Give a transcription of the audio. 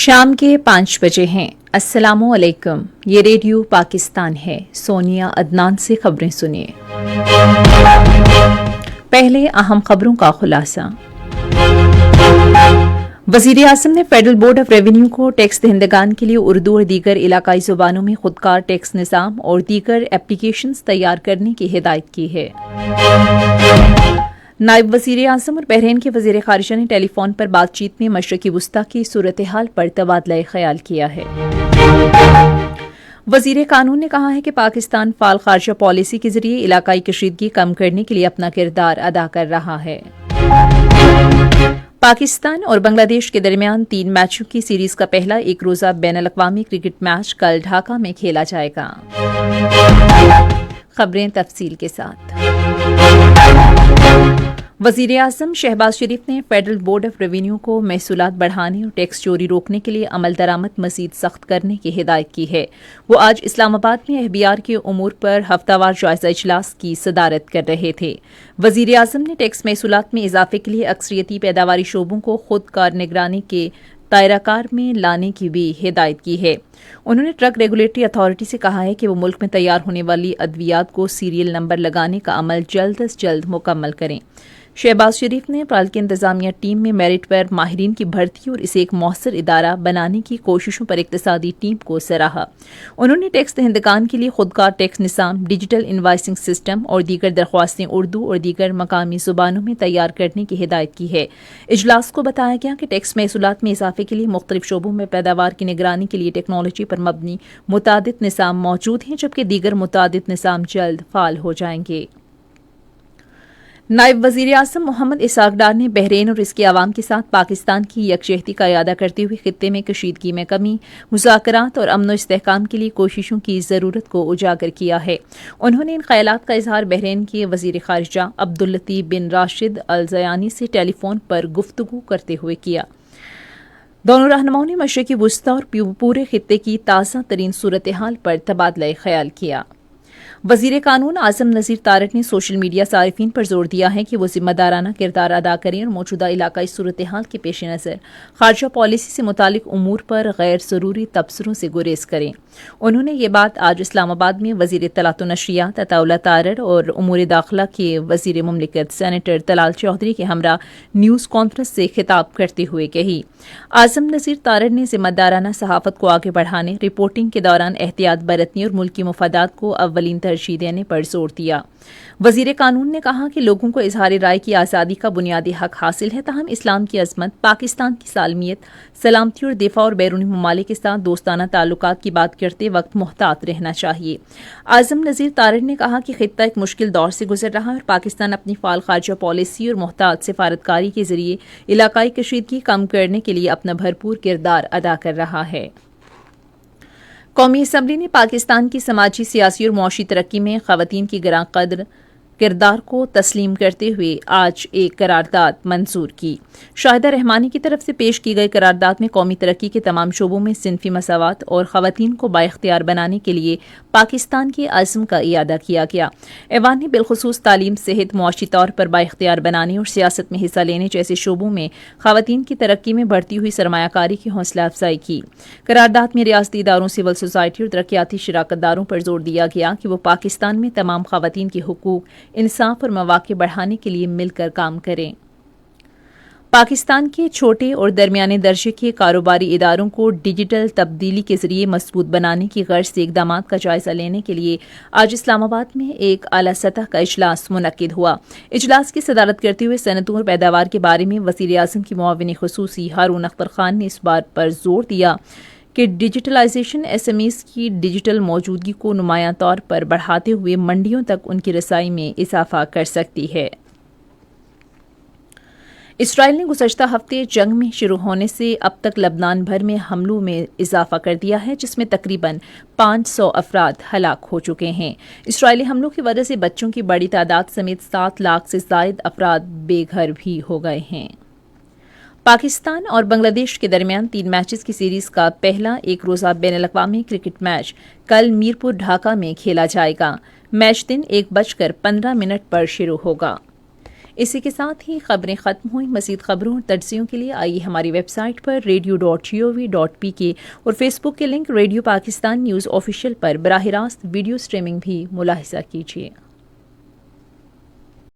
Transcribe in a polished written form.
شام کے 5 بجے ہیں۔ السلام علیکم، یہ ریڈیو پاکستان ہے۔ سونیا عدنان سے خبریں سنیے۔ پہلے اہم خبروں کا خلاصہ۔ وزیر اعظم نے فیڈرل بورڈ آف ریونیو کو ٹیکس دہندگان کے لیے اردو اور دیگر علاقائی زبانوں میں خودکار ٹیکس نظام اور دیگر ایپلیکیشنز تیار کرنے کی ہدایت کی ہے۔ نائب وزیر اعظم اور بحرین کے وزیر خارجہ نے ٹیلی فون پر بات چیت میں مشرقی وسطی کی صورتحال پر تبادلہ خیال کیا ہے۔ وزیر قانون نے کہا ہے کہ پاکستان فعال خارجہ پالیسی کے ذریعے علاقائی کشیدگی کم کرنے کے لیے اپنا کردار ادا کر رہا ہے۔ پاکستان اور بنگلہ دیش کے درمیان 3 میچوں کی سیریز کا پہلا ایک روزہ بین الاقوامی کرکٹ میچ کل ڈھاکہ میں کھیلا جائے گا۔ خبریں تفصیل کے ساتھ۔ وزیر اعظم شہباز شریف نے فیڈرل بورڈ آف ریونیو کو محصولات بڑھانے اور ٹیکس چوری روکنے کے لیے عمل درآمد مزید سخت کرنے کی ہدایت کی ہے۔ وہ آج اسلام آباد میں اہبیار کے امور پر ہفتہ وار جائزہ اجلاس کی صدارت کر رہے تھے۔ وزیر اعظم نے ٹیکس محصولات میں اضافے کے لیے اکثریتی پیداواری شعبوں کو خود کار نگرانی کے دائرہ کار میں لانے کی بھی ہدایت کی ہے۔ انہوں نے ٹرک ریگولیٹری اتھارٹی سے کہا ہے کہ وہ ملک میں تیار ہونے والی ادویات کو سیریل نمبر لگانے کا عمل جلد از جلد مکمل کریں۔ شہباز شریف نے پالکی انتظامیہ ٹیم میں میرٹ پر ماہرین کی بھرتی اور اسے ایک مؤثر ادارہ بنانے کی کوششوں پر اقتصادی ٹیم کو سراہا۔ انہوں نے ٹیکس دہندگان کے لیے خودکار ٹیکس نظام، ڈیجیٹل انوائسنگ سسٹم اور دیگر درخواستیں اردو اور دیگر مقامی زبانوں میں تیار کرنے کی ہدایت کی ہے۔ اجلاس کو بتایا گیا کہ ٹیکس محصولات میں اضافے کے لیے مختلف شعبوں میں پیداوار کی نگرانی کے لیے ٹیکنالوجی پر مبنی متعدد نظام موجود ہیں، جبکہ دیگر متعدد نظام جلد فعال ہو جائیں گے۔ نائب وزیر اعظم محمد اسحاق ڈار نے بحرین اور اس کے عوام کے ساتھ پاکستان کی یکجہتی کا اعادہ کرتے ہوئے خطے میں کشیدگی میں کمی، مذاکرات اور امن و استحکام کے لیے کوششوں کی ضرورت کو اجاگر کیا ہے۔ انہوں نے ان خیالات کا اظہار بحرین کے وزیر خارجہ عبداللطیف بن راشد الزیانی سے ٹیلی فون پر گفتگو کرتے ہوئے کیا۔ دونوں رہنماؤں نے مشرقی وسطی اور پورے خطے کی تازہ ترین صورتحال پر تبادلہ خیال کیا۔ وزیر قانون اعظم نذیر تارڑ نے سوشل میڈیا صارفین پر زور دیا ہے کہ وہ ذمہ دارانہ کردار ادا کریں اور موجودہ علاقائی صورتحال کے پیش نظر خارجہ پالیسی سے متعلق امور پر غیر ضروری تبصروں سے گریز کریں۔ انہوں نے یہ بات آج اسلام آباد میں وزیر اطلاعات و نشریات عطا اللہ تارڑ اور امور داخلہ کے وزیر مملکت سینیٹر طلال چودھری کے ہمراہ نیوز کانفرنس سے خطاب کرتے ہوئے کہی۔ اعظم نذیر تارڑ نے ذمہ دارانہ صحافت کو آگے بڑھانے، رپورٹنگ کے دوران احتیاط برتنے اور ملکی مفادات کو اولین ترجیح دینے پر زور دیا۔ وزیر قانون نے کہا کہ لوگوں کو اظہار رائے کی آزادی کا بنیادی حق حاصل ہے، تاہم اسلام کی عظمت، پاکستان کی سالمیت، سلامتی اور دفاع اور بیرونی ممالک کے ساتھ دوستانہ تعلقات کی بات کرتے وقت محتاط رہنا چاہیے۔ اعظم نذیر تارڑ نے کہا کہ خطہ ایک مشکل دور سے گزر رہا ہے اور پاکستان اپنی فعال خارجہ پالیسی اور محتاط سفارتکاری کے ذریعے علاقائی کشیدگی کم کرنے کے لیے اپنا بھرپور کردار ادا کر رہا ہے۔ قومی اسمبلی نے پاکستان کی سماجی، سیاسی اور معاشی ترقی میں خواتین کی گراں قدر کردار کو تسلیم کرتے ہوئے آج ایک قرارداد منظور کی۔ شاہدہ رحمانی کی طرف سے پیش کی گئی قرارداد میں قومی ترقی کے تمام شعبوں میں صنفی مساوات اور خواتین کو بااختیار بنانے کے لیے پاکستان کے عزم کا اعادہ کیا گیا۔ ایوان نے بالخصوص تعلیم، صحت، معاشی طور پر بااختیار بنانے اور سیاست میں حصہ لینے جیسے شعبوں میں خواتین کی ترقی میں بڑھتی ہوئی سرمایہ کاری کی حوصلہ افزائی کی۔ قرارداد میں ریاستی اداروں، سول سوسائٹی اور ترقیاتی شراکت داروں پر زور دیا گیا کہ وہ پاکستان میں تمام خواتین کے حقوق، انصاف اور مواقع بڑھانے کے لیے مل کر کام کریں۔ پاکستان کے چھوٹے اور درمیانے درجے کے کاروباری اداروں کو ڈیجیٹل تبدیلی کے ذریعے مضبوط بنانے کی غرض سے اقدامات کا جائزہ لینے کے لیے آج اسلام آباد میں ایک اعلیٰ سطح کا اجلاس منعقد ہوا۔ اجلاس کی صدارت کرتے ہوئے صنعتوں اور پیداوار کے بارے میں وزیر اعظم کی معاون خصوصی ہارون اختر خان نے اس بات پر زور دیا کہ ڈیجیٹلائزیشن ایس ایم ایز کی ڈیجیٹل موجودگی کو نمایاں طور پر بڑھاتے ہوئے منڈیوں تک ان کی رسائی میں اضافہ کر سکتی ہے۔ اسرائیل نے گزشتہ ہفتے جنگ میں شروع ہونے سے اب تک لبنان بھر میں حملوں میں اضافہ کر دیا ہے، جس میں تقریباً 500 افراد ہلاک ہو چکے ہیں۔ اسرائیلی حملوں کی وجہ سے بچوں کی بڑی تعداد سمیت 7 لاکھ سے زائد افراد بے گھر بھی ہو گئے ہیں۔ پاکستان اور بنگلہ دیش کے درمیان 3 میچز کی سیریز کا پہلا ایک روزہ بین الاقوامی کرکٹ میچ کل میرپور ڈھاکہ میں کھیلا جائے گا۔ میچ دن 1:15 پر شروع ہوگا۔ اسی کے ساتھ ہی خبریں ختم ہوئیں۔ مزید خبروں اور تجزیوں کے لیے آئیے ہماری ویب سائٹ پر radio.gov.pk اور فیس بک کے link radio Pakistan news official پر براہ راست ویڈیو سٹریمنگ بھی ملاحظہ کیجیے۔